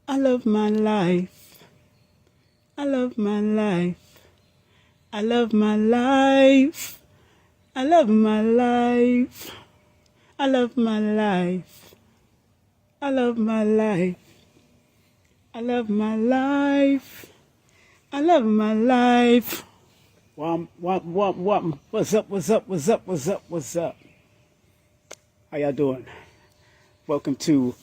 I love my life. I love my life. I love my life. I love my life. I love my life. I love my life. I love my life. I love my life. What's up, what's up, what's up, what's up, what's up? How y'all doing? Welcome to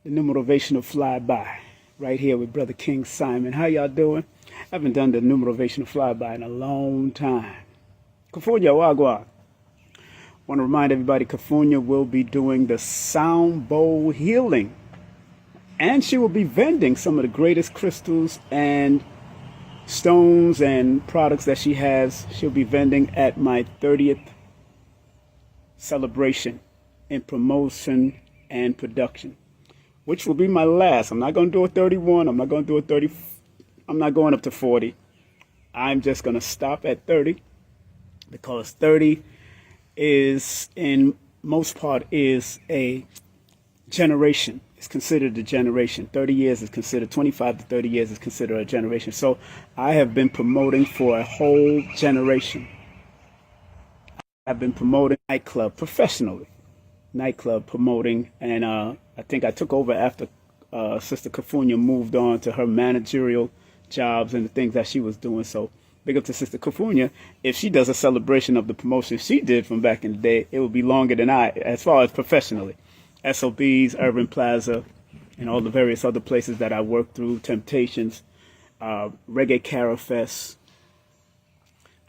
the Numerovational Fly By, right here with Brother King Simon. How y'all doing? I haven't done the Numerovational Fly By in a long time. Kafunya Wagwa. Want to remind everybody, Kafunya will be doing the sound bowl healing. And she will be vending some of the greatest crystals and stones and products that she has. She'll be vending at my 30th celebration in promotion and production, which will be my last. I'm not going to do a 31. I'm not going to do a 30. I'm not going up to 40. I'm just going to stop at 30 because 30 is, in most part, is a generation. It's considered a generation. 30 years is considered, 25 to 30 years is considered a generation. So I have been promoting for a whole generation. I've been promoting nightclub professionally. Nightclub promoting, and I think I took over after Sister Kafunya moved on to her managerial jobs and the things that she was doing. So big up to Sister Kafunya. If she does a celebration of the promotion she did from back in the day, it will be longer than I, as far as professionally. SOBs, Urban Plaza, and all the various other places that I worked through, Temptations, Reggae Cara Fest,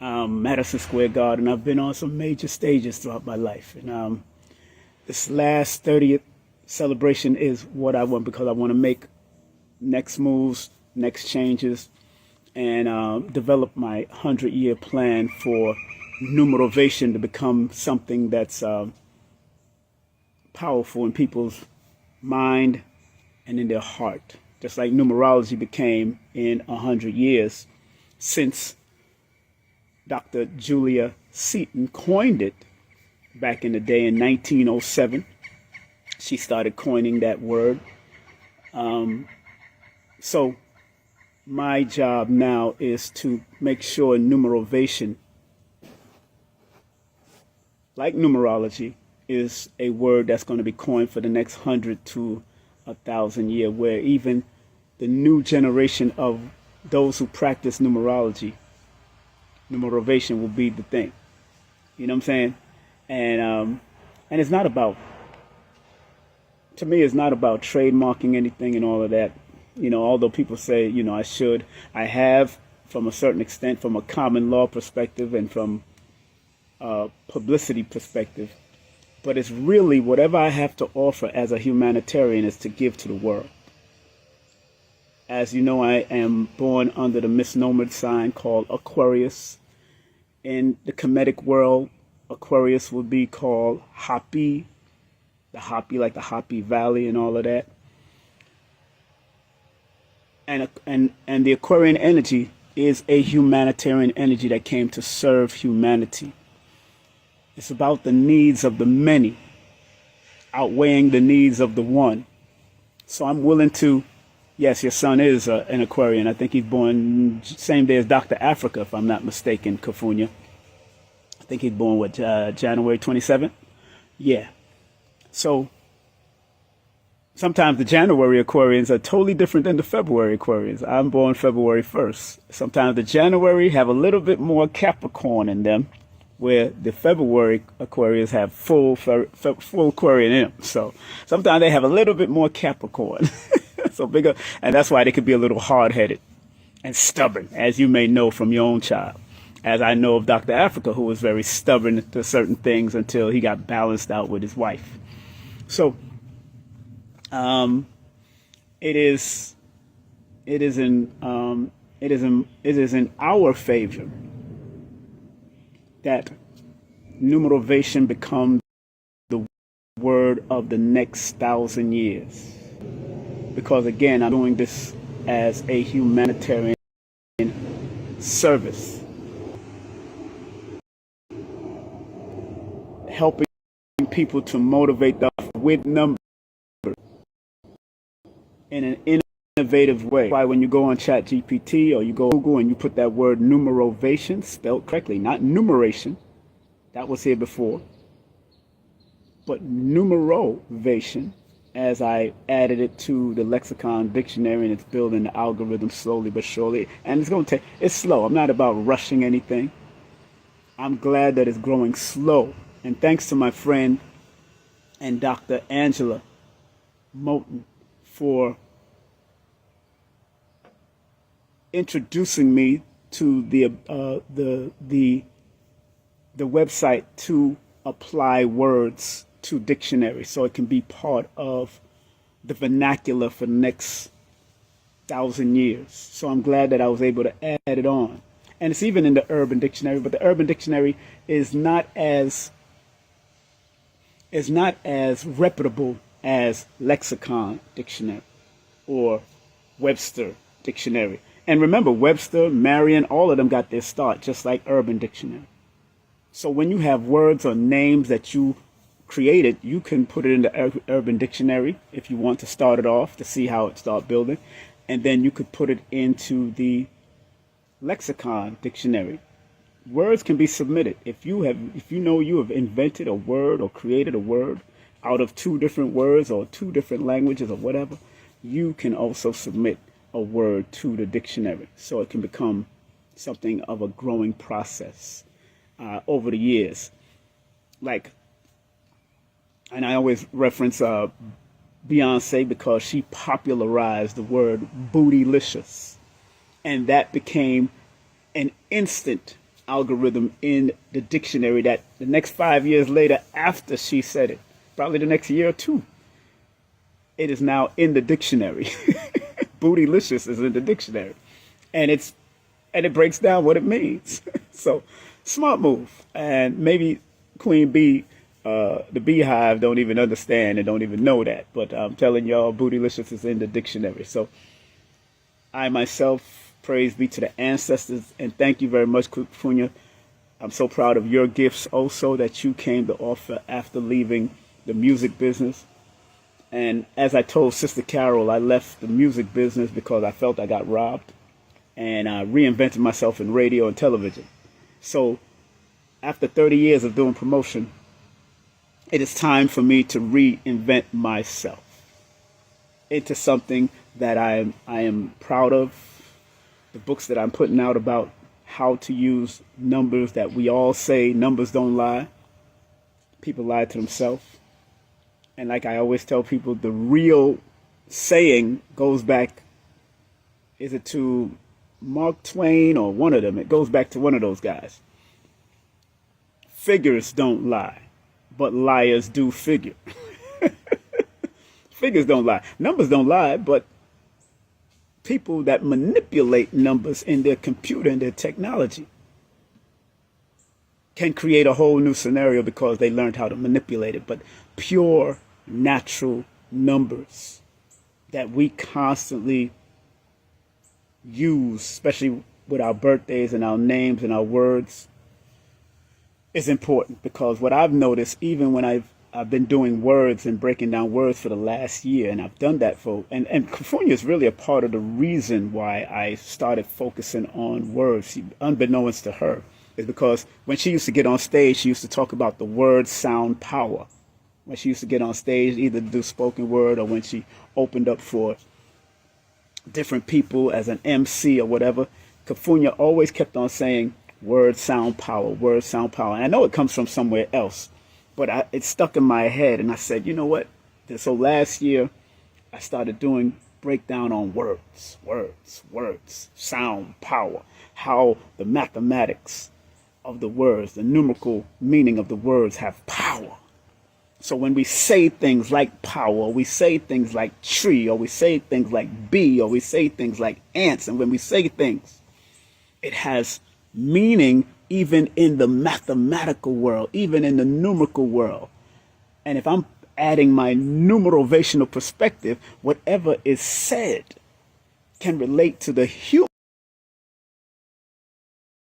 Madison Square Garden. I've been on some major stages throughout my life. And this last 30th celebration is what I want, because I want to make next moves, next changes, and develop my 100-year plan for numerovation to become something that's powerful in people's mind and in their heart, just like numerology became in 100 years since Dr. Julia Seton coined it back in the day in 1907. She started coining that word. So my job now is to make sure numerovation, like numerology, is a word that's going to be coined for the next 100 to 1,000 years, where even the new generation of those who practice numerology, numerovation will be the thing. You know what I'm saying? And it's not about, to me, it's not about trademarking anything and all of that. You know, although people say, you know, I have, from a certain extent, from a common law perspective and from a publicity perspective. But it's really whatever I have to offer as a humanitarian is to give to the world. As you know, I am born under the misnomer sign called Aquarius. In the Kemetic world, Aquarius would be called Hapi, the Hapi, like the Hapi Valley and all of that. And the Aquarian energy is a humanitarian energy that came to serve humanity. It's about the needs of the many outweighing the needs of the one. So I'm willing to, yes, your son is an Aquarian. I think he's born same day as Dr. Africa, if I'm not mistaken, Kafunya. I think he's born, January 27th? Yeah. So sometimes the January Aquarians are totally different than the February Aquarians. I'm born February 1st. Sometimes the January have a little bit more Capricorn in them, where the February Aquarians have full Aquarian in them. So sometimes they have a little bit more Capricorn. So bigger, and that's why they could be a little hard-headed and stubborn, as you may know from your own child. As I know of Dr. Africa, who was very stubborn to certain things until he got balanced out with his wife. So it is in our favor that numerovation becomes the word of the next 1,000 years. Because again, I'm doing this as a humanitarian service, helping people to motivate them with numbers. in an innovative way. Why when you go on ChatGPT or you go Google and you put that word numerovation, spelled correctly, not numeration, that was here before, but numerovation, as I added it to the lexicon dictionary, and it's building the algorithm slowly but surely. And it's going to take, it's slow. I'm not about rushing anything. I'm glad that it's growing slow. And thanks to my friend and Dr. Angela Moten for introducing me to the website to apply words to dictionary, so it can be part of the vernacular for the next 1,000 years. So I'm glad that I was able to add it on. And it's even in the Urban Dictionary, but the Urban Dictionary is not as reputable as Lexicon Dictionary or Webster Dictionary. And remember, Webster, Merriam, all of them got their start just like Urban Dictionary. So when you have words or names that you created, you can put it in the Urban Dictionary if you want to start it off to see how it starts building. And then you could put it into the Lexicon Dictionary. Words can be submitted. If you know you have invented a word or created a word out of 2 different words or 2 different languages or whatever, you can also submit a word to the dictionary. So it can become something of a growing process over the years. And I always reference Beyonce because she popularized the word bootylicious. And that became an instant algorithm in the dictionary that the next 5 years later, after she said it, probably the next year or 2, it is now in the dictionary. Bootylicious is in the dictionary. And it breaks down what it means. So, smart move. And maybe Queen Bee, the beehive, don't even understand and don't even know that. But I'm telling y'all, bootylicious is in the dictionary. So I myself, praise be to the ancestors, and thank you very much, Kufunya. I'm so proud of your gifts also that you came to offer after leaving the music business. And as I told Sister Carol, I left the music business because I felt I got robbed, and I reinvented myself in radio and television. So after 30 years of doing promotion, it is time for me to reinvent myself into something that I am proud of. The books that I'm putting out about how to use numbers, that we all say numbers don't lie. People lie to themselves. And like I always tell people, the real saying goes back, is it to Mark Twain or one of them? It goes back to one of those guys. Figures don't lie, but liars do figure. Figures don't lie. Numbers don't lie, but people that manipulate numbers in their computer and their technology can create a whole new scenario because they learned how to manipulate it. But pure, natural numbers that we constantly use, especially with our birthdays and our names and our words, is important. Because what I've noticed, even when I've been doing words and breaking down words for the last year, and I've done that and Kufunya is really a part of the reason why I started focusing on words, unbeknownst to her, is because when she used to get on stage, she used to talk about the word sound power. When she used to get on stage, either to do spoken word or when she opened up for different people as an MC or whatever, Kufunya always kept on saying, word sound power, word sound power. And I know it comes from somewhere else, but it stuck in my head. And I said, you know what? So last year, I started doing breakdown on words, sound power, how the mathematics of the words, the numerical meaning of the words have power. So when we say things like power, we say things like tree, or we say things like bee, or we say things like ants, and when we say things, it has meaning even in the mathematical world, even in the numerical world. And if I'm adding my numerovational perspective, whatever is said can relate to the human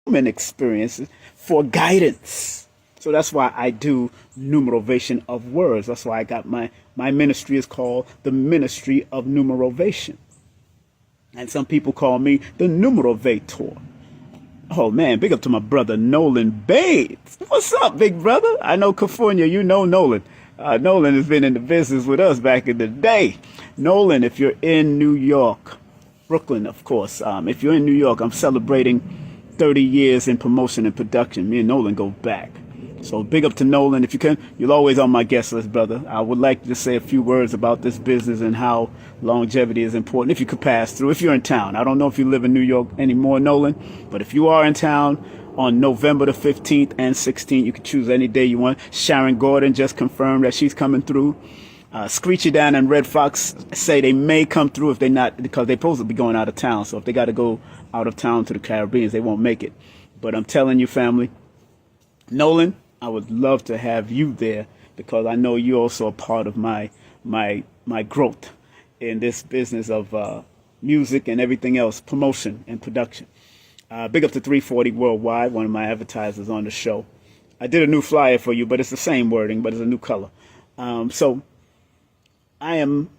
experiences for guidance. So that's why I do numerovation of words. That's why I got my ministry is called the Ministry of Numerovation. And some people call me the Numerovator. Oh man, big up to my brother Nolan Bates. What's up, big brother? I know California, you know Nolan. Nolan has been in the business with us back in the day. Nolan, if you're in New York, Brooklyn, of course. If you're in New York, I'm celebrating 30 years in promotion and production. Me and Nolan go back. So big up to Nolan. If you can, you're always on my guest list, brother. I would like to say a few words about this business and how longevity is important. If you could pass through, if you're in town. I don't know if you live in New York anymore, Nolan, but if you are in town on November the 15th and 16th, you can choose any day you want. Sharon Gordon just confirmed that she's coming through. Screechy Dan and Red Fox say they may come through if they're not, because they're supposed to be going out of town. So if they got to go out of town to the Caribbean, they won't make it. But I'm telling you, family, Nolan, I would love to have you there because I know you're also a part of my growth in this business of music and everything else, promotion and production. Big up to 340 Worldwide, one of my advertisers on the show. I did a new flyer for you, but it's the same wording, but it's a new color. So I am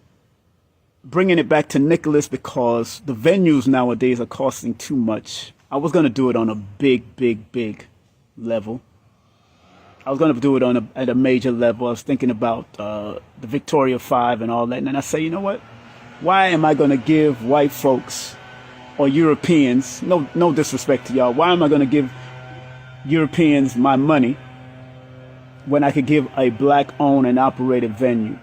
bringing it back to Nicholas because the venues nowadays are costing too much. I was going to do it on a big level. I was going to do it at a major level. I was thinking about the Victoria 5 and all that. And then I say, you know what? Why am I going to give white folks or Europeans, no disrespect to y'all, why am I going to give Europeans my money when I could give a black-owned and operated venue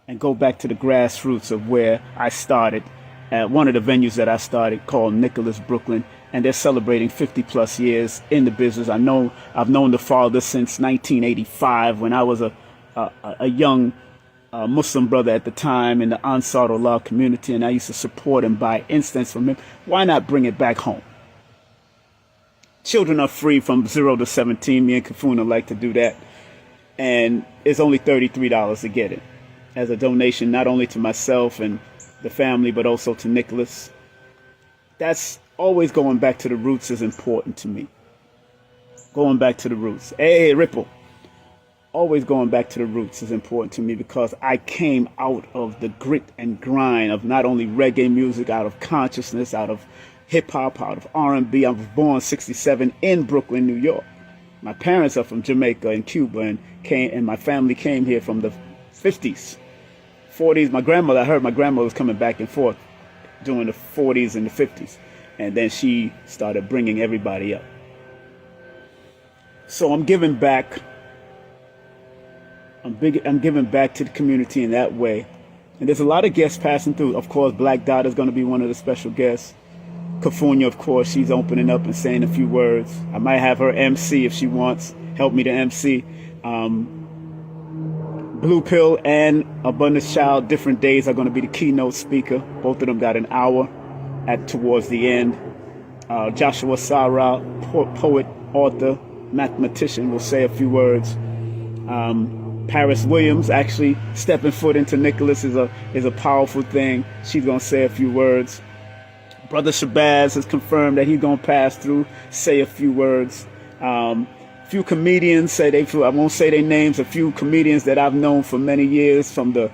and go back to the grassroots of where I started at one of the venues that I started called Nicholas Brooklyn. And they're celebrating 50 plus years in the business. I've known the father since 1985 when I was a young Muslim brother at the time in the Ansar Allah community, and I used to support and buy incense from him. Why not bring it back home? Children are free from 0 to 17. Me and Kafuna like to do that. And it's only $33 to get it as a donation, not only to myself and the family, but also to Nicholas. That's always going back to the roots is important to me. Going back to the roots. Hey, Ripple. Always going back to the roots is important to me because I came out of the grit and grind of not only reggae music, out of consciousness, out of hip-hop, out of R&B. I was born 67 in Brooklyn, New York. My parents are from Jamaica and Cuba, and my family came here from the 50s, 40s. I heard my grandmother was coming back and forth during the 40s and the 50s. And then she started bringing everybody up. So I'm giving back. I'm giving back to the community in that way. And there's a lot of guests passing through. Of course, Black Dot is going to be one of the special guests. Kafunya, of course, she's opening up and saying a few words. I might have her MC if she wants. Help me to MC. Blue Pill and Abundance Child, different days, are going to be the keynote speaker. Both of them got an hour towards the end. Joshua Sarah, poet, author, mathematician, will say a few words. Paris Williams actually stepping foot into Nicholas is a powerful thing. She's going to say a few words. Brother Shabazz has confirmed that he's going to pass through, say a few words. Few comedians I won't say their names, a few comedians that I've known for many years from the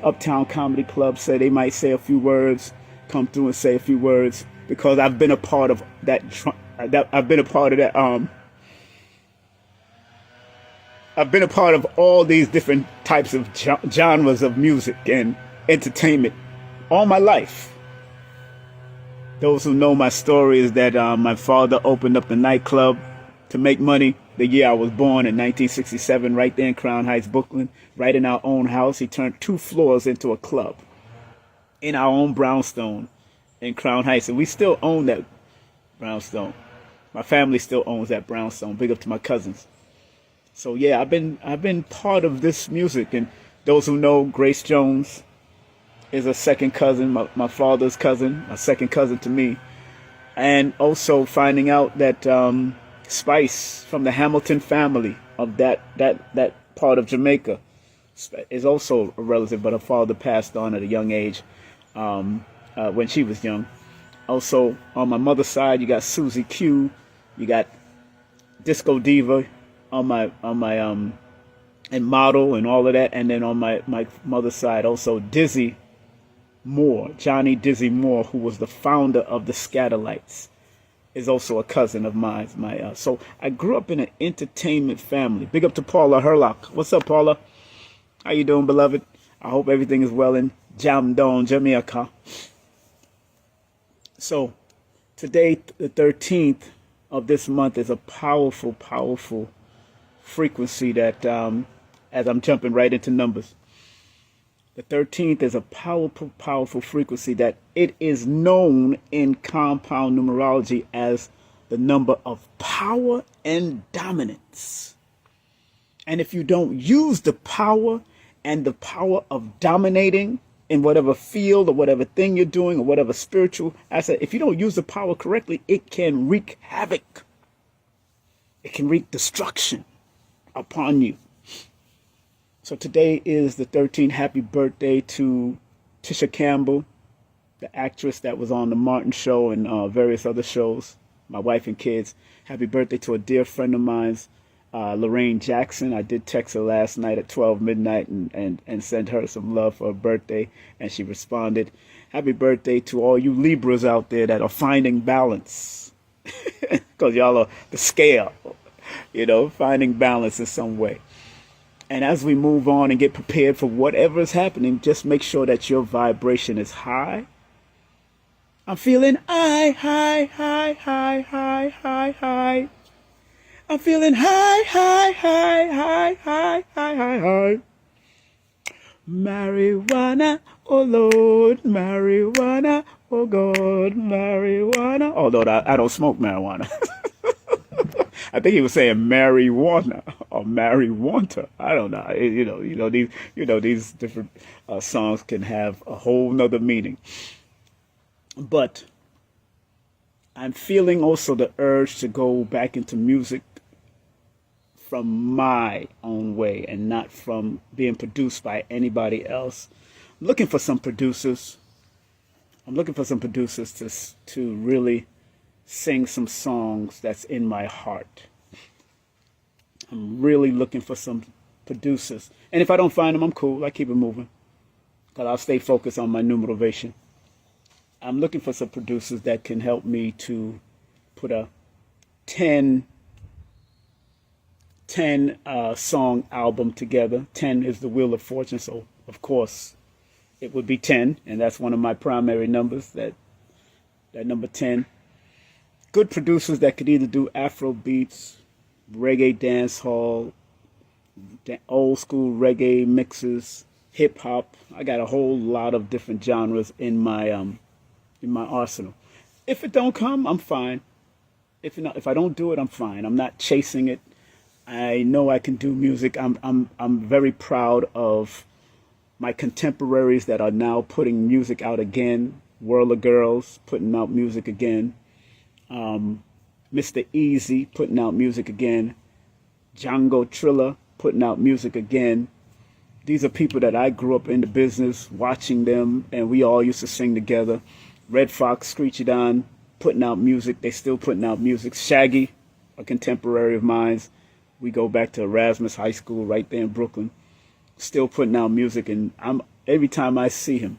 Uptown Comedy Club say they might say a few words, come through and say a few words, because I've been a part of that. I've been a part of all these different types of genres of music and entertainment all my life. Those who know my story is that my father opened up the nightclub to make money the year I was born in 1967, right there in Crown Heights, Brooklyn, right in our own house. He turned 2 floors into a club in our own brownstone in Crown Heights, and we still own that brownstone. My family still owns that brownstone. Big up to my cousins. So yeah, I've been part of this music, and those who know, Grace Jones is a second cousin, my father's cousin, a second cousin to me, and also finding out that Spice from the Hamilton family of that part of Jamaica is also a relative, but her father passed on at a young age when she was young. Also, on my mother's side, you got Susie Q, you got Disco Diva, and model and all of that. And then on my mother's side, also Dizzy Moore, Johnny Dizzy Moore, who was the founder of the Scatterlights, is also a cousin of mine. So I grew up in an entertainment family. Big up to Paula Herlock. What's up, Paula? How you doing, beloved? I hope everything is well in Jamdon, Jamaica. So today, the 13th of this month, is a powerful, powerful frequency that, as I'm jumping right into numbers, the 13th is a powerful, powerful frequency that it is known in compound numerology as the number of power and dominance. And if you don't use the power and the power of dominating in whatever field or whatever thing you're doing or whatever spiritual asset, if you don't use the power correctly, it can wreak havoc. It can wreak destruction upon you. So today is the 13th. Happy birthday to Tisha Campbell, the actress that was on the Martin Show and various other shows, my wife and kids. Happy birthday to a dear friend of mine's, Lorraine Jackson. I did text her last night at 12 midnight and sent her some love for her birthday, and she responded. Happy birthday to all you Libras out there that are finding balance, because y'all are the scale, finding balance in some way. And as we move on and get prepared for whatever is happening, just make sure that your vibration is high. I'm feeling high, high, high, high, high, high, high. I'm feeling high, high, high, high, high, high, high, high. Marijuana, oh Lord, marijuana, oh God, marijuana. Although I don't smoke marijuana. I think he was saying marijuana or marijuana. I don't know. These different songs can have a whole nother meaning. But I'm feeling also the urge to go back into music from my own way and not from being produced by anybody else. I'm looking for some producers. To really sing some songs that's in my heart. I'm really looking for some producers. And if I don't find them, I'm cool. I keep it moving, because I'll stay focused on my numerovation. I'm looking for some producers that can help me to put a 10 song album together. 10 is the Wheel of Fortune, so of course it would be 10, and that's one of my primary numbers, that number 10. Good producers that could either do Afro beats, reggae dancehall, old school reggae mixes, hip hop. I got a whole lot of different genres in my arsenal. If it don't come, I'm fine. If I don't do it, I'm fine. I'm not chasing it. I know I can do music. I'm very proud of my contemporaries that are now putting music out again. World of Girls putting out music again. Mr. Easy putting out music again. Django Triller putting out music again. These are people that I grew up in the business watching them, and we all used to sing together. Red Fox, Screechy Don putting out music. They still putting out music. Shaggy, a contemporary of mine. We go back to Erasmus High School right there in Brooklyn. Still putting out music, and every time I see him,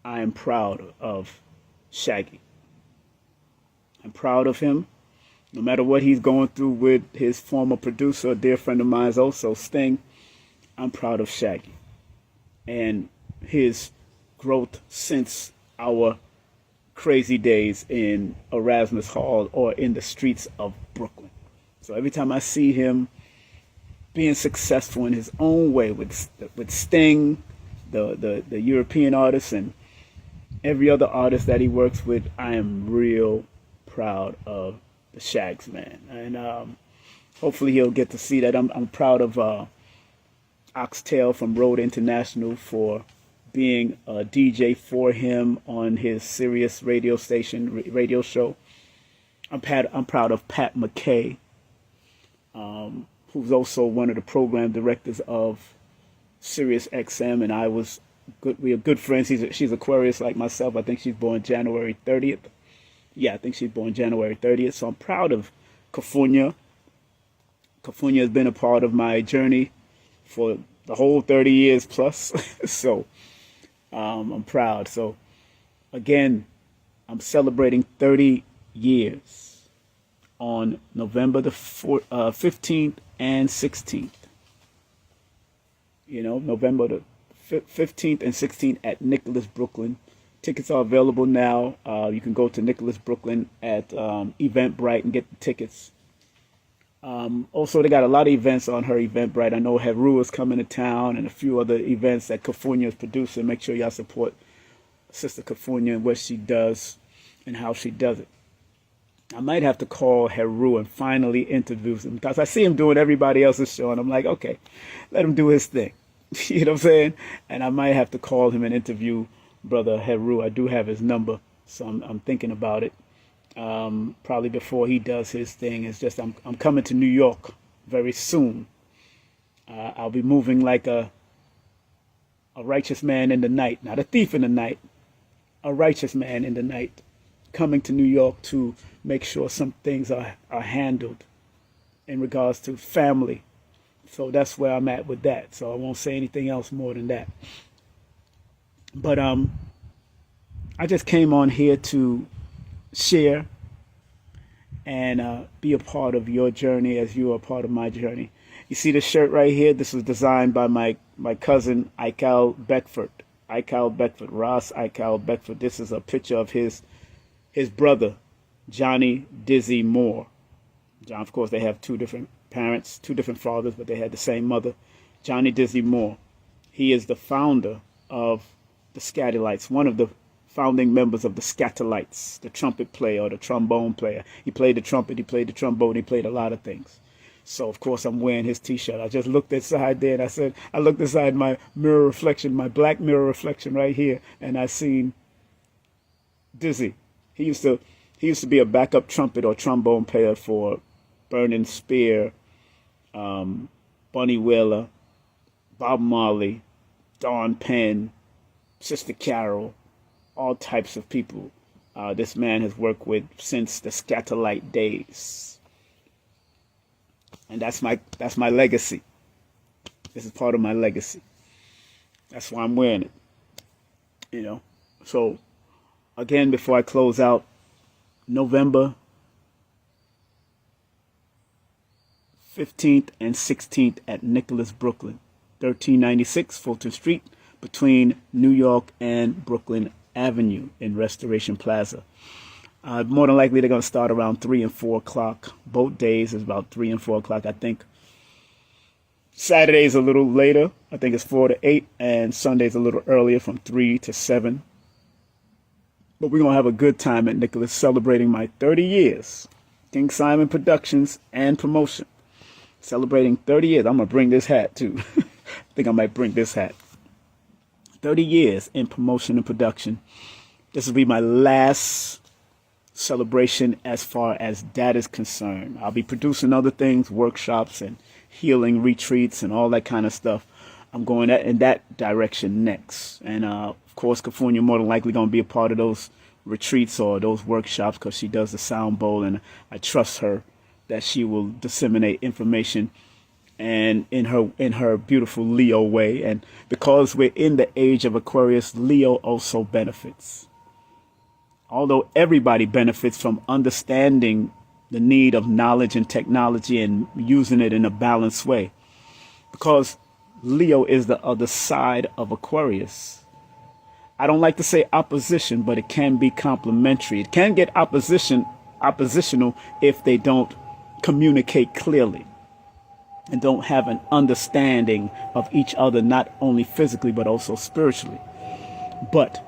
I am proud of Shaggy. I'm proud of him. No matter what he's going through with his former producer, a dear friend of mine also, Sting, I'm proud of Shaggy and his growth since our crazy days in Erasmus Hall or in the streets of Brooklyn. So every time I see him being successful in his own way with Sting, the European artists, and every other artist that he works with, I am real proud of the Shags, man. And hopefully he'll get to see that. I'm proud of Oxtail from Road International for being a DJ for him on his Sirius radio station, radio show. I'm proud of Pat McKay, who's also one of the program directors of Sirius XM, and I was good. We are good friends. She's Aquarius like myself. I think she's born January 30th. Yeah, I think she's born January 30th. So I'm proud of Kafunya, Kafunya has been a part of my journey for the whole 30 years plus. So I'm proud. So again, I'm celebrating 30 years on November the 15th and 16th. November the 15th and 16th at Nicholas Brooklyn. Tickets are available now. You can go to Nicholas Brooklyn at Eventbrite and get the tickets. Also, they got a lot of events on her Eventbrite. I know Heru is coming to town and a few other events that Kafunya is producing. Make sure y'all support Sister Kafunya and what she does and how she does it. I might have to call Heru and finally interview him because I see him doing everybody else's show and I'm like, okay, let him do his thing. You know what I'm saying? And I might have to call him and interview Brother Heru. I do have his number, so I'm thinking about it. Probably before he does his thing. It's just I'm coming to New York very soon. I'll be moving like a righteous man in the night, not a thief in the night, a righteous man in the night, coming to New York to make sure some things are handled in regards to family. So that's where I'm at with that. So I won't say anything else more than that. But I just came on here to share and be a part of your journey as you are a part of my journey. You see this shirt right here? This was designed by my cousin Ikal Beckford. Ross Ikal Beckford. This is a picture of his brother, Johnny Dizzy Moore. John, of course, they have two different parents, two different fathers, but they had the same mother. Johnny Dizzy Moore. He is the founder of the Scatolites, one of the founding members of the Scatolites, the trumpet player or the trombone player. He played the trumpet, he played the trombone, he played a lot of things. So, of course, I'm wearing his T-shirt. I just looked inside there and I looked inside my mirror reflection, my black mirror reflection right here, and I seen Dizzy. He used to be a backup trumpet or trombone player for Burning Spear, Bunny Wailer, Bob Marley, Don Penn, Sister Carol, all types of people. This man has worked with since the Scatolite days. And that's my legacy. This is part of my legacy. That's why I'm wearing it. So again, before I close out, November 15th and 16th at Nicholas Brooklyn, 1396 Fulton Street, between New York and Brooklyn Avenue in Restoration Plaza. More than likely, they're going to start around 3 and 4 o'clock. Both days is about 3 and 4 o'clock. I think Saturday's a little later. I think it's 4 to 8, and Sunday's a little earlier from 3 to 7. But we're going to have a good time at Nicholas, celebrating my 30 years. King Simon Productions and Promotion. Celebrating 30 years. I'm going to bring this hat, too. I think I might bring this hat. 30 years in promotion and production. This will be my last celebration as far as that is concerned. I'll be producing other things, workshops and healing retreats and all that kind of stuff. I'm going in that direction next. And of course, Kafunya more than likely going to be a part of those retreats or those workshops because she does the sound bowl, and I trust her that she will disseminate information and in her beautiful Leo way. And because we're in the age of Aquarius, Leo also benefits. Although everybody benefits from understanding the need of knowledge and technology and using it in a balanced way. Because Leo is the other side of Aquarius. I don't like to say opposition, but it can be complementary. It can get oppositional if they don't communicate clearly and don't have an understanding of each other, not only physically, but also spiritually. But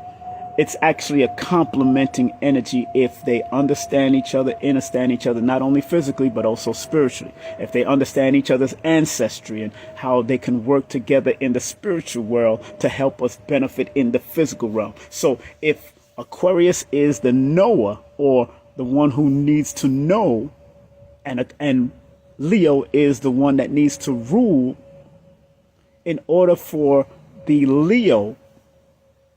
it's actually a complementing energy if they understand each other, not only physically, but also spiritually. If they understand each other's ancestry and how they can work together in the spiritual world to help us benefit in the physical realm. So if Aquarius is the knower or the one who needs to know, and Leo is the one that needs to rule, in order for the Leo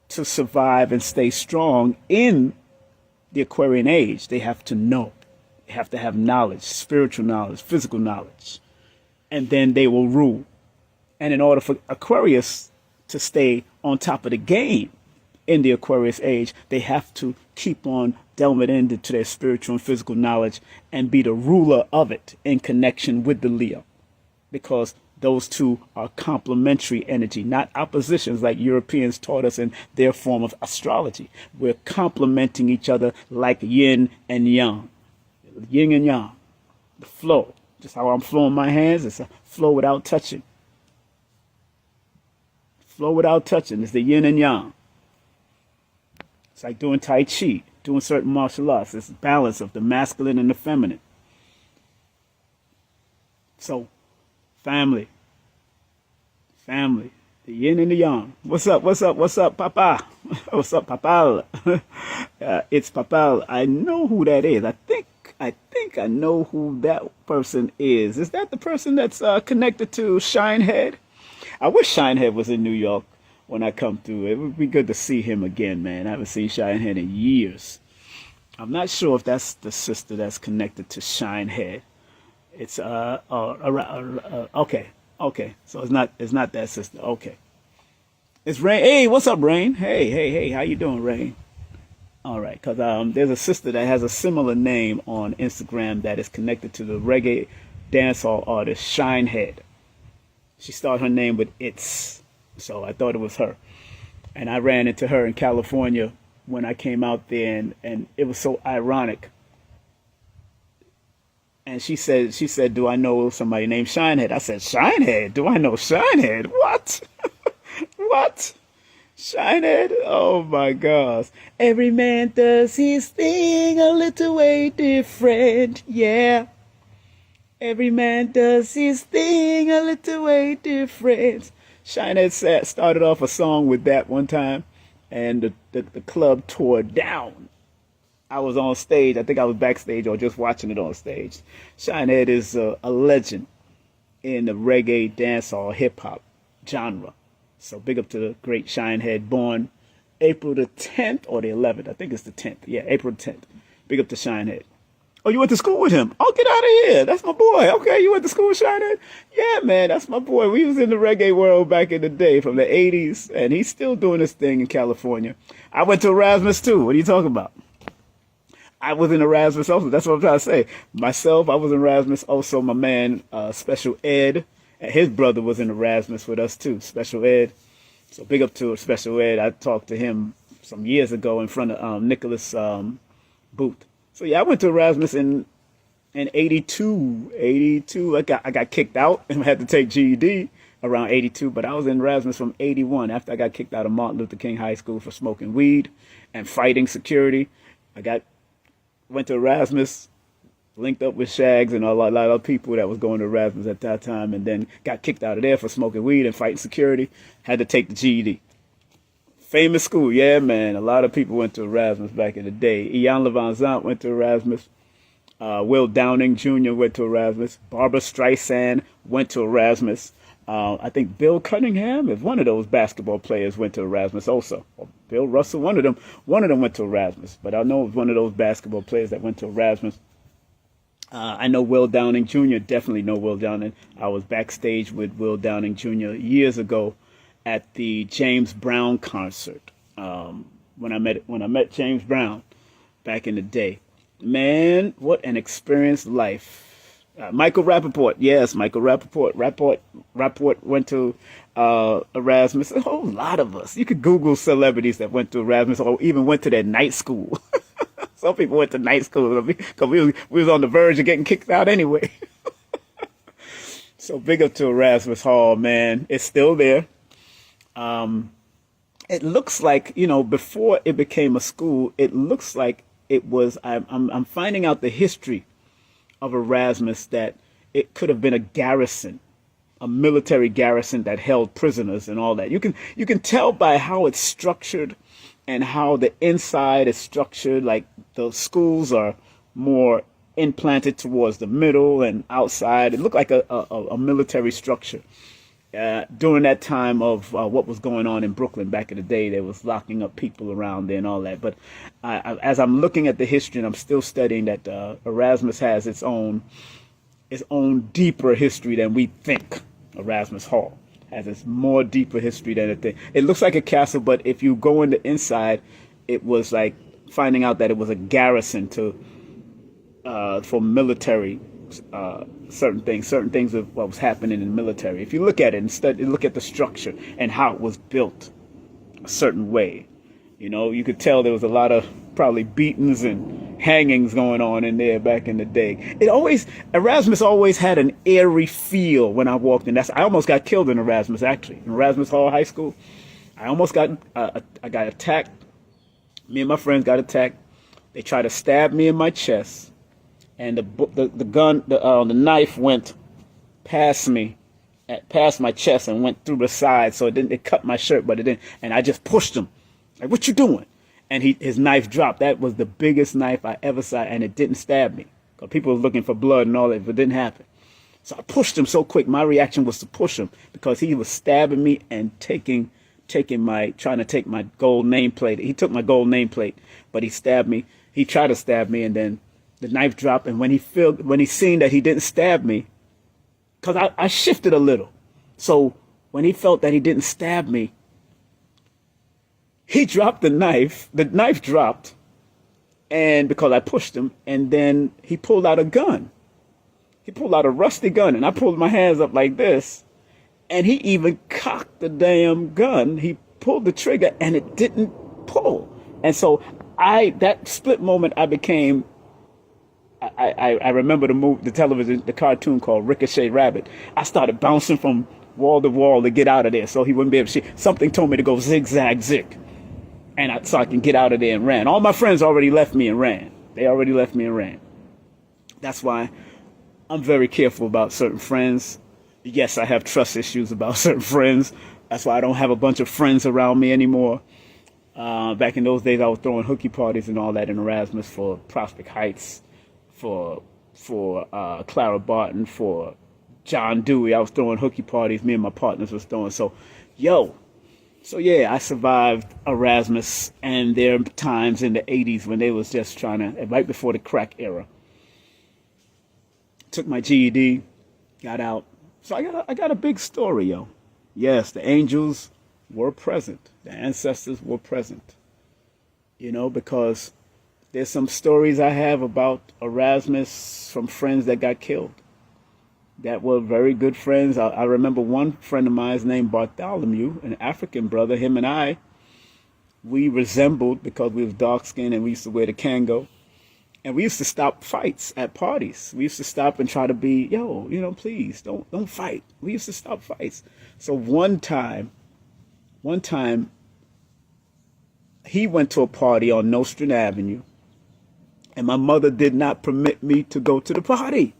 to survive and stay strong in the Aquarian age, they have to know. They have to have knowledge, spiritual knowledge, physical knowledge. and then they will rule. And in order for Aquarius to stay on top of the game in the Aquarius age, they have to keep on delving into their spiritual and physical knowledge and be the ruler of it in connection with the Leo, because those two are complementary energy, not oppositions like Europeans taught us in their form of astrology. We're complementing each other like yin and yang. Yin and yang, the flow. Just how I'm flowing my hands, it's a flow without touching. Flow without touching is the yin and yang. It's like doing Tai Chi, doing certain martial arts. It's a balance of the masculine and the feminine. So, family, the yin and the yang. What's up, Papa? What's up, Papa? It's Papa. I know who that is. I think I know who that person is. Is that the person that's connected to Shinehead? I wish Shinehead was in New York when I come through. It would be good to see him again, man. I haven't seen Shinehead in years. I'm not sure if that's the sister that's connected to Shinehead. It's okay. So it's not that sister. Okay. It's Rain. Hey, what's up, Rain? Hey, how you doing, Rain? All right, because there's a sister that has a similar name on Instagram that is connected to the reggae dancehall artist Shinehead. She started her name with It's, so I thought it was her. And I ran into her in California when I came out there, and it was so ironic. And she said, do I know somebody named Shinehead? I said, Shinehead? Do I know Shinehead? What? What? Shinehead? Oh my gosh. Every man does his thing a little way different, yeah. Every man does his thing a little way different. Shinehead started off a song with that one time, and the club tore down. I was on stage. I think I was backstage or just watching it on stage. Shinehead is a legend in the reggae, dancehall, hip-hop genre. So big up to the great Shinehead, born April the 10th or the 11th. I think it's the 10th. Yeah, April the 10th. Big up to Shinehead. Oh, you went to school with him? Oh, get out of here. That's my boy. Okay, you went to school with Shinehead? Yeah, man, that's my boy. We was in the reggae world back in the day from the 80s, and he's still doing his thing in California. I went to Erasmus, too. What are you talking about? I was in Erasmus also. That's what I'm trying to say. Myself, I was in Erasmus. Also, my man, Special Ed, and his brother was in Erasmus with us, too. Special Ed. So big up to Special Ed. I talked to him some years ago in front of Nicholas Booth. So yeah, I went to Erasmus in 82. I got kicked out and had to take GED around 82, but I was in Erasmus from 81 after I got kicked out of Martin Luther King High School for smoking weed and fighting security. Went to Erasmus, linked up with Shags and a lot of people that was going to Erasmus at that time, and then got kicked out of there for smoking weed and fighting security. Had to take the GED. Famous school, yeah, man. A lot of people went to Erasmus back in the day. Ian Levanzant went to Erasmus. Will Downing Jr. went to Erasmus. Barbara Streisand went to Erasmus. I think Bill Cunningham, if one of those basketball players, went to Erasmus also. Or Bill Russell, one of them went to Erasmus. But I know it was one of those basketball players that went to Erasmus. I know Will Downing Jr. Definitely know Will Downing. I was backstage with Will Downing Jr. years ago at the James Brown concert. When I met James Brown back in the day, man, what an experienced life. Michael Rappaport, yes, Michael Rappaport. Rappaport went to Erasmus. A whole lot of us. You could Google celebrities that went to Erasmus or even went to their night school. Some people went to night school because we was on the verge of getting kicked out anyway. So big up to Erasmus Hall, man. It's still there. It looks like, before it became a school, it looks like it was. I'm finding out the history of Erasmus, that it could have been a garrison, a military garrison that held prisoners and all that. You can tell by how it's structured and how the inside is structured. Like the schools are more implanted towards the middle and outside. It looked like a military structure. During that time of what was going on in Brooklyn back in the day, they was locking up people around there and all that. But as I'm looking at the history, and I'm still studying that Erasmus has its own its own deeper history than we think. Erasmus Hall has its more deeper history than it thinks. It looks like a castle, but if you go in the inside, it was like finding out that it was a garrison for military certain things of what was happening in the military. If you look at it and look at the structure and how it was built a certain way, you could tell there was a lot of probably beatings and hangings going on in there back in the day. Erasmus always had an airy feel when I walked in. I almost got killed in Erasmus, actually. In Erasmus Hall High School, I almost got attacked. Me and my friends got attacked. They tried to stab me in my chest, and the knife went past my chest and went through the side, so it cut my shirt, but it didn't. And I just pushed him, like, "What you doing?" And his knife dropped. That was the biggest knife I ever saw, and it didn't stab me. Because people were looking for blood and all that, but it didn't happen. So I pushed him so quick. My reaction was to push him because he was stabbing me and trying to take my gold nameplate. He took my gold nameplate, but he stabbed me. He tried to stab me, and then the knife dropped. And when he seen that he didn't stab me, because I shifted a little. So when he felt that he didn't stab me, he dropped the knife dropped, and because I pushed him, and then he pulled out a gun. He pulled out a rusty gun, and I pulled my hands up like this, and he even cocked the damn gun. He pulled the trigger, and it didn't pull. And so that split moment, I remember the television, the cartoon called Ricochet Rabbit. I started bouncing from wall to wall to get out of there so he wouldn't be able to see. Something told me to go zigzag, zig. So I can get out of there and ran. All my friends already left me and ran. They already left me and ran. That's why I'm very careful about certain friends. Yes, I have trust issues about certain friends. That's why I don't have a bunch of friends around me anymore. Back in those days, I was throwing hooky parties and all that in Erasmus for Prospect Heights, for Clara Barton, for John Dewey. I was throwing hooky parties. Me and my partners was throwing. So yeah, I survived Erasmus and their times in the 80s when they was just right before the crack era. Took my GED, got out. So I got a big story, yo. Yes, the angels were present. The ancestors were present. Because there's some stories I have about Erasmus from friends that got killed that were very good friends. I remember one friend of mine named Bartholomew, an African brother. Him and we resembled because we was dark-skinned and we used to wear the Kango. And we used to stop fights at parties. We used to stop and try to be, please, don't fight. We used to stop fights. So one time, he went to a party on Nostrand Avenue, and my mother did not permit me to go to the party.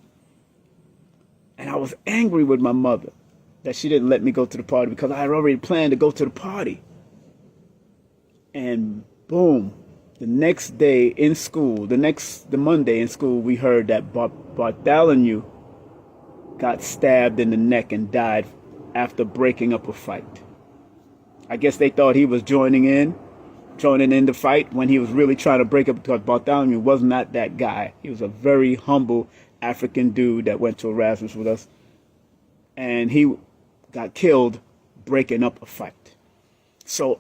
And I was angry with my mother that she didn't let me go to the party because I had already planned to go to the party. And boom, the next day in school, the Monday in school, we heard that Bartholomew got stabbed in the neck and died after breaking up a fight. I guess they thought he was joining in the fight when he was really trying to break up, because Bartholomew was not that guy. He was a very humble African dude that went to Erasmus with us, and he got killed breaking up a fight. So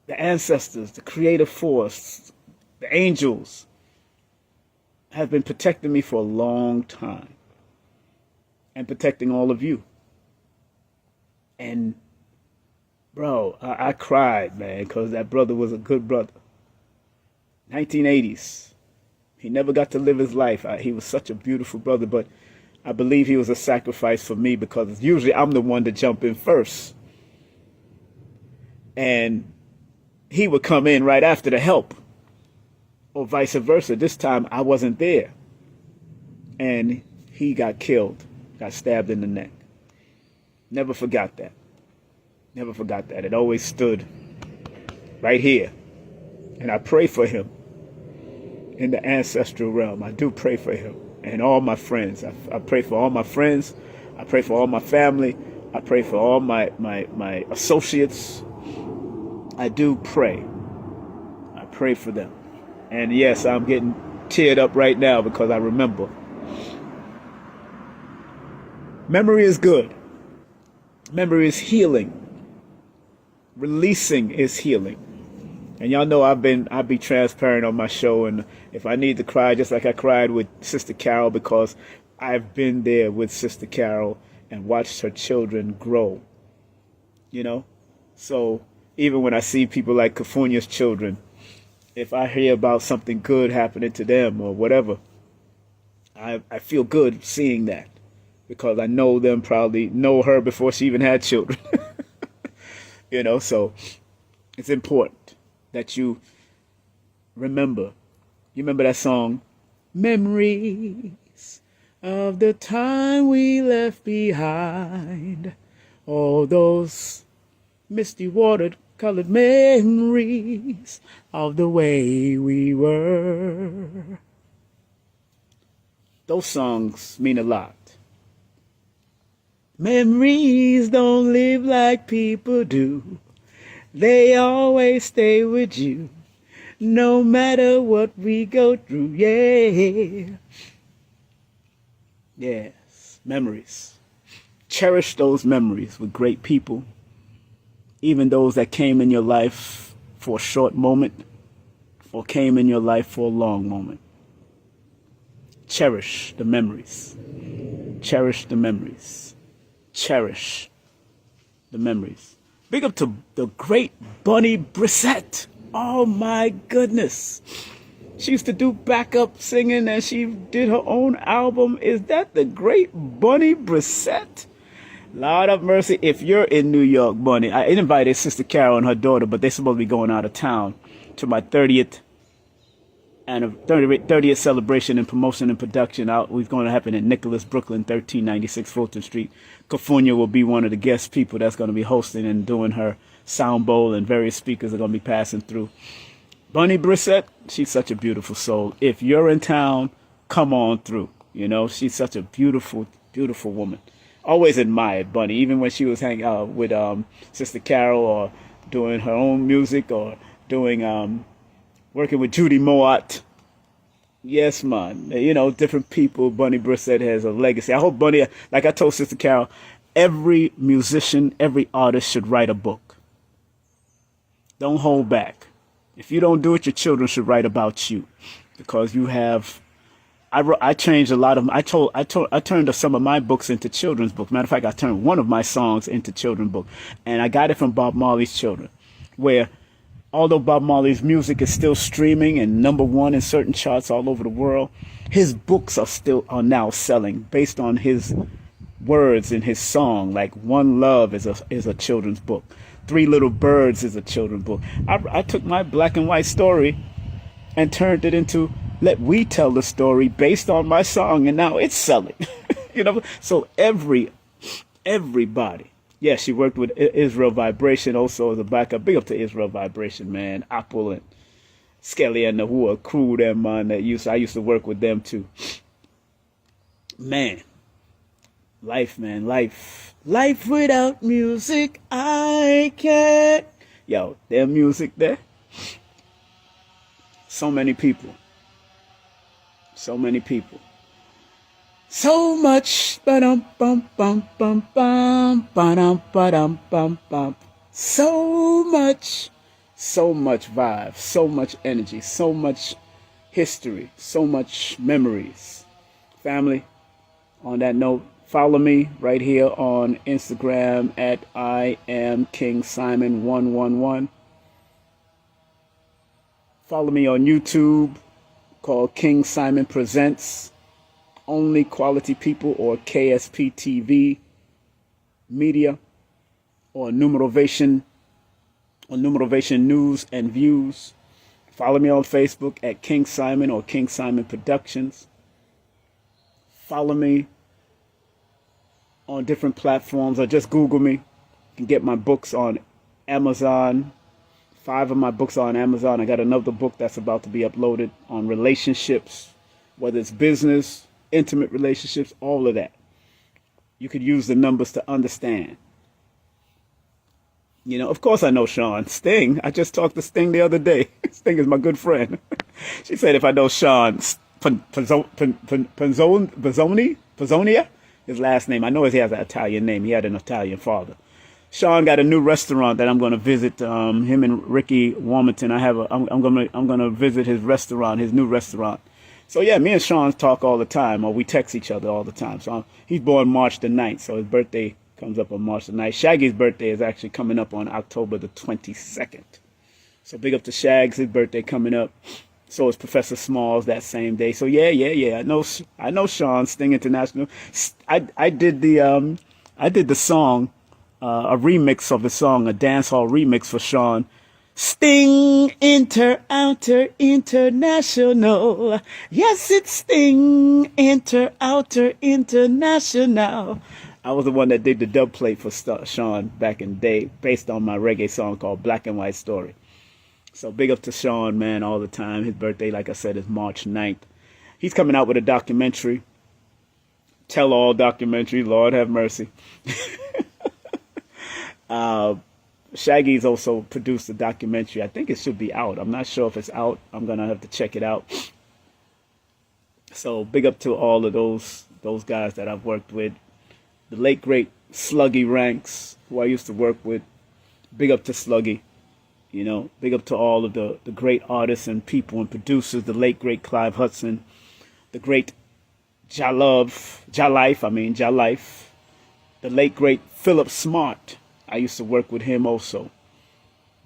the ancestors, the creative force, the angels have been protecting me for a long time and protecting all of you. And bro, I cried, man, because that brother was a good brother. 1980s. He never got to live his life. He was such a beautiful brother, but I believe he was a sacrifice for me because usually I'm the one to jump in first. And he would come in right after to help, or vice versa. This time I wasn't there. And he got killed, got stabbed in the neck. Never forgot that. Never forgot that. It always stood right here. And I pray for him in the ancestral realm. I do pray for him and all my friends. I pray for all my friends. I pray for all my family. I pray for all my associates. I do pray. I pray for them. And yes, I'm getting teared up right now because I remember Memory is good. Memory is healing. Releasing is healing. And y'all know I'll be transparent on my show, and if I need to cry, just like I cried with Sister Carol, because I've been there with Sister Carol and watched her children grow. You know? So even when I see people like Kafunia's children, if I hear about something good happening to them or whatever, I feel good seeing that, because I know them, probably know her before she even had children. You know, so it's important that you remember. You remember that song, Memories of the Time We Left Behind. All those misty water-colored memories of the way we were. Those songs mean a lot. Memories don't live like people do. They always stay with you, no matter what we go through. Yeah. Yes, memories. Cherish those memories with great people, even those that came in your life for a short moment or came in your life for a long moment. Cherish the memories. Cherish the memories. Cherish the memories. Big up to the great Bunny Brissett. Oh my goodness. She used to do backup singing, and she did her own album. Is that the great Bunny Brissett? Lord of mercy. If you're in New York, Bunny, I invited Sister Carol and her daughter, but they're supposed to be going out of town to my 30th celebration and promotion and production out. We're going to happen in Nicholas, Brooklyn, 1396 Fulton Street. Kafunia will be one of the guest people that's going to be hosting and doing her sound bowl, and various speakers are going to be passing through. Bunny Brissett, she's such a beautiful soul. If you're in town, come on through. You know, she's such a beautiful, beautiful woman. Always admired Bunny, even when she was hanging out with Sister Carol, or doing her own music, or doing working with Judy Moat. Yes, man. You know, different people. Bunny Brissett has a legacy. I hope Bunny, like I told Sister Carol, every musician, every artist should write a book. Don't hold back. If you don't do it, your children should write about you, because you have. I changed a lot of. I turned some of my books into children's books. Matter of fact, I turned one of my songs into children's book, and I got it from Bob Marley's Children, where, although Bob Marley's music is still streaming and #1 in certain charts all over the world, his books are now selling based on his words in his song. Like One Love is a children's book. Three Little Birds is a children's book. I took my black and white story and turned it into Let We Tell the Story based on my song, and now it's selling. You know, so everybody. Yeah, she worked with Israel Vibration also as a backup. Big up to Israel Vibration, man. Apple and Skelly and the who are crew them, man. I used to work with them too. Man, life, man, life. Life without music, I can't. Yo, their music there. So many people. So many people. So much. Ba-dum, bum, bum, bum, bum, ba-dum, ba-dum, bum, bum. So much vibe, so much energy, so much history, so much memories. Family, on that note, follow me right here on Instagram at I am King Simon 111. Follow me on YouTube called King Simon Presents. Only Quality People, or KSP TV Media, or Numerovation News and Views. Follow me on Facebook at King Simon or King Simon Productions. Follow me on different platforms, or just Google me. You can get my books on Amazon. 5 of my books are on Amazon. I got another book that's about to be uploaded on relationships, whether it's business, intimate relationships, all of that. You could use the numbers to understand. You know, of course I know Sean. Sting, I just talked to Sting the other day. Sting is my good friend. She said if I know Sean Pizzonia, his last name. I know he has an Italian name. He had an Italian father. Sean got a new restaurant that I'm going to visit. Him and Ricky Warmington. I'm going to visit his restaurant, his new restaurant. So yeah, me and Sean talk all the time, or we text each other all the time. So he's born March the 9th, so his birthday comes up on March the 9th. Shaggy's birthday is actually coming up on October the 22nd. So big up to Shags, his birthday coming up. So is Professor Smalls that same day. So yeah. I know Sean, Sting International. I did the song, a remix of the song, a dancehall remix for Sean. Sting Outer International. Yes, it's Sting Outer International. I was the one that did the dub plate for Sean back in the day, based on my reggae song called Black and White Story. So big up to Sean, man, all the time. His birthday, like I said, is March 9th. He's coming out with a documentary. Tell-all documentary. Lord have mercy. Shaggy's also produced a documentary. I think it should be out. I'm not sure if it's out. I'm going to have to check it out. So big up to all of those guys that I've worked with. The late, great Sluggy Ranks, who I used to work with. Big up to Sluggy. You know, big up to all of the great artists and people and producers. The late, great Clive Hudson. The great Jalife. The late, great Philip Smart. I used to work with him also.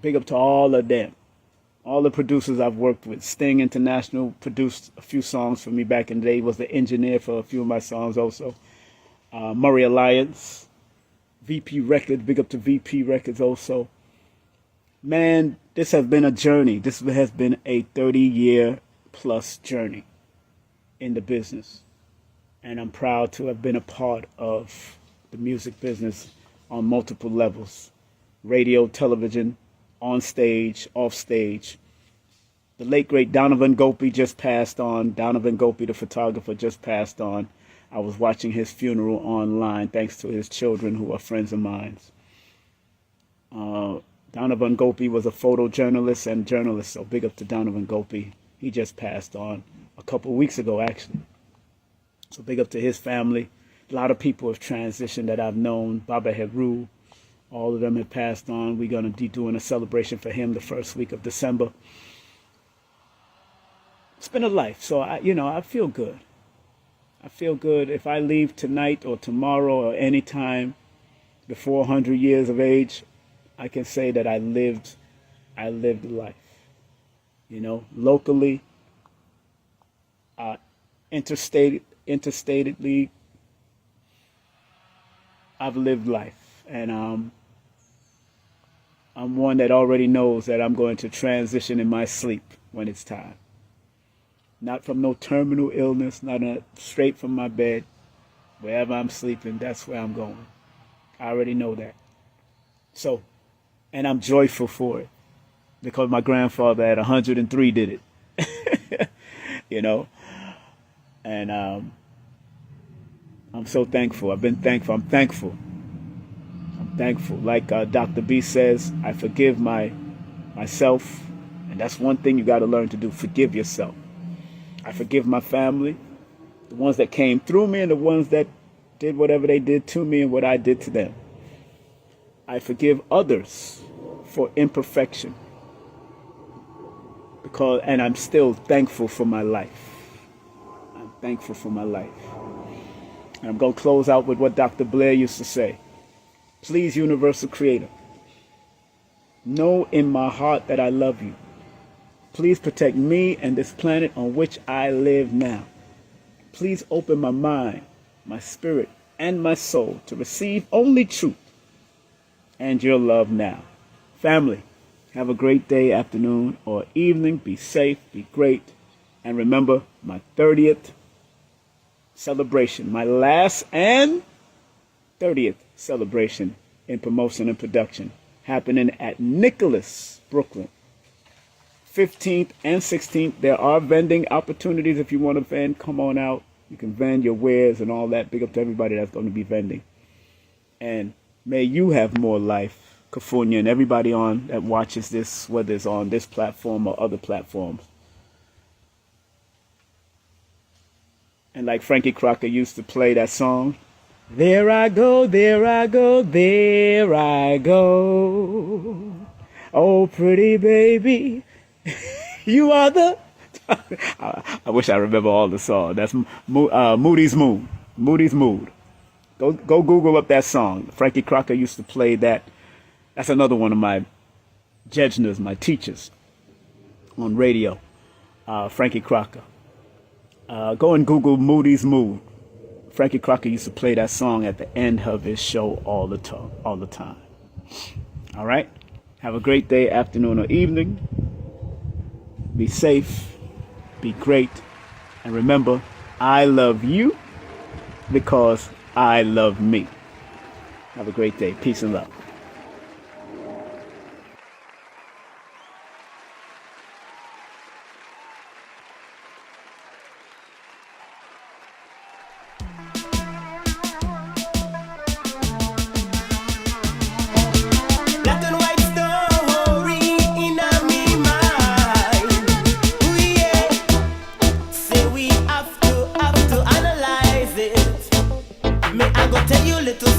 Big up to all of them. All the producers I've worked with. Sting International produced a few songs for me back in the day. He was the engineer for a few of my songs also. Murray Alliance. VP Records. Big up to VP Records also. Man, this has been a journey. This has been a 30-year plus journey in the business. And I'm proud to have been a part of the music business on multiple levels. Radio, television, on stage, off stage. The late, great Donovan Gopi just passed on. Donovan Gopi, the photographer, just passed on. I was watching his funeral online thanks to his children who are friends of mine. Donovan Gopi was a photojournalist and journalist, so big up to Donovan Gopi. He just passed on a couple of weeks ago, actually. So big up to his family. A lot of people have transitioned that I've known. Baba Heru, all of them have passed on. We're going to be doing a celebration for him the first week of December. It's been a life, so I feel good. I feel good. If I leave tonight or tomorrow or any time before 100 years of age, I can say that I lived life. You know, locally, interstatedly, I've lived life, and I'm one that already knows that I'm going to transition in my sleep when it's time. Not from no terminal illness, straight from my bed. Wherever I'm sleeping, that's where I'm going. I already know that. So, and I'm joyful for it, because my grandfather at 103 did it. You know, and I'm so thankful. I've been thankful. I'm thankful. Like Dr. B says, I forgive myself. And that's one thing you got to learn to do. Forgive yourself. I forgive my family, the ones that came through me and the ones that did whatever they did to me and what I did to them. I forgive others for imperfection. And I'm still thankful for my life. I'm thankful for my life. And I'm going to close out with what Dr. Blair used to say. Please, Universal Creator, know in my heart that I love you. Please protect me and this planet on which I live now. Please open my mind, my spirit, and my soul to receive only truth and your love now. Family, have a great day, afternoon, or evening. Be safe, be great. And remember my 30th celebration, my last and 30th celebration in promotion and production, happening at Nicholas, Brooklyn. 15th and 16th. There are vending opportunities. If you want to vend, come on out. You can vend your wares and all that. Big up to everybody that's going to be vending. And may you have more life, California, and everybody on that watches this, whether it's on this platform or other platforms. And like Frankie Crocker used to play that song, There I go, there I go, there I go. Oh, pretty baby, you are the... I wish I remember all the songs. That's Moody's Moon. Moody's Mood. Go Google up that song. Frankie Crocker used to play that. That's another one of my judges, my teachers on radio. Frankie Crocker. Go and Google Moody's Mood. Frankie Crocker used to play that song at the end of his show all the time. All right? Have a great day, afternoon, or evening. Be safe. Be great. And remember, I love you because I love me. Have a great day. Peace and love.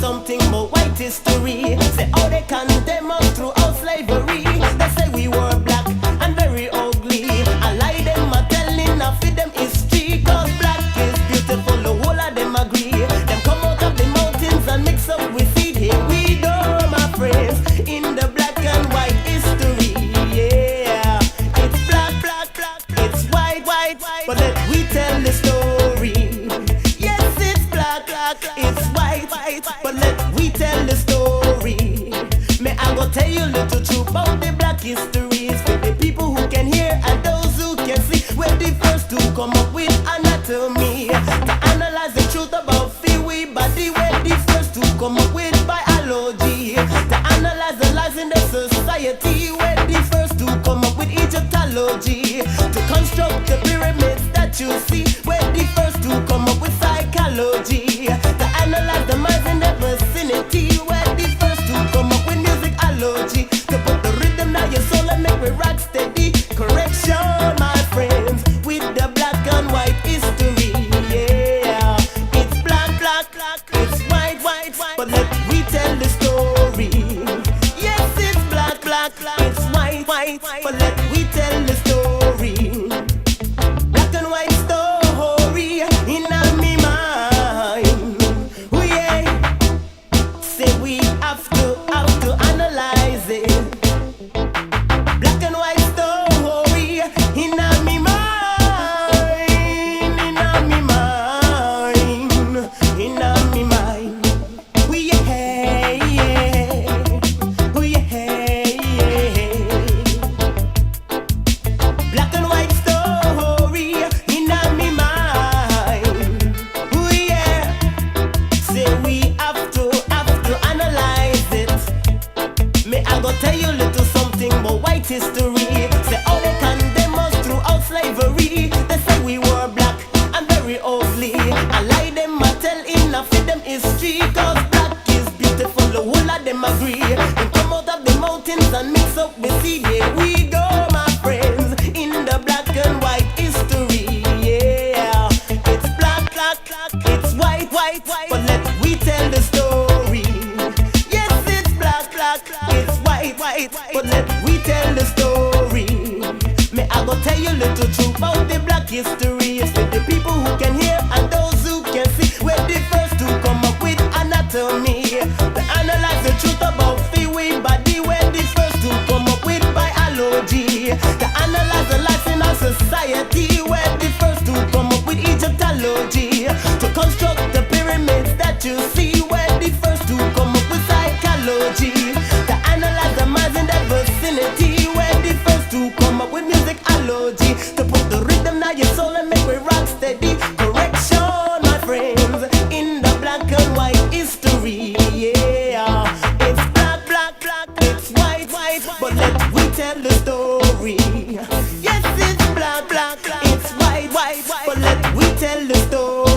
Something more white history. Say how they condemn us throughout slavery. They say we were black and very ugly. I lie them a telling I feed them history. Cause black is beautiful, the whole of them agree. Them come out of the mountains and mix up with seed. Here we go, my friends, in the black and white history. Yeah, it's black, black, black, it's white, white, white. But let we tell the story. Yes, it's black, black, it's white, white, but let we tell the story. May I go tell you a little truth about the black histories for the people who can hear and those who can see. We're the first to come up with anatomy to analyze the truth about we body. We're the first to come up with biology to analyze the lies in the society. We're the first to come up with Egyptology to construct the pyramids that you see. We're the first to come up with psychology to analyze the minds in the vicinity. We're the first to come up with musicology to put the rhythm in your soul and make it rock steady. Correction, my friends, with the black and white history. Yeah, it's black, black, black, it's white, white, white, but let we tell the story. Yes, it's black, black, black, it's white, white, white, but let we tell the story. Black and white story in me mind. Oh yeah, say we have to analyze it. Black and white story in me mind, in me mind, in me mind. Oh yeah, yeah, oh yeah, yeah. Black and white story in me mind. Oh yeah, say we have to analyze it. May I go tell you a little something about white history. Say how they condemn us throughout slavery. They say we were black and very ugly. I lie them, I tell in I feed them history. Cause black is beautiful, the whole of them agree. They come out of the mountains and mix up with seed. Here we go, my friends, in the black and white history. Yeah, it's black, black, black, it's white, white, white, but let we tell the story. Yes, it's black, black, it's white, white, but let we tell the story. May I go tell you a little truth about the black history. It's for the people who can hear and those who can see. We're the first to come up with anatomy to analyze the truth about we body. We're the first to come up with biology to analyze the life in our society. We're the first to come up with Egyptology to construct the pyramids that you see. We're the first to come up with psychology to analyze the minds in the vicinity. We're the first to come up with musicology to put the rhythm in your soul and make it rock steady. Correction, my friends, in the black and white history. Yeah, it's black, black, black, it's white, white, but let we tell the story. Yes, it's black, black, black, it's white, white, white, but let we tell the story.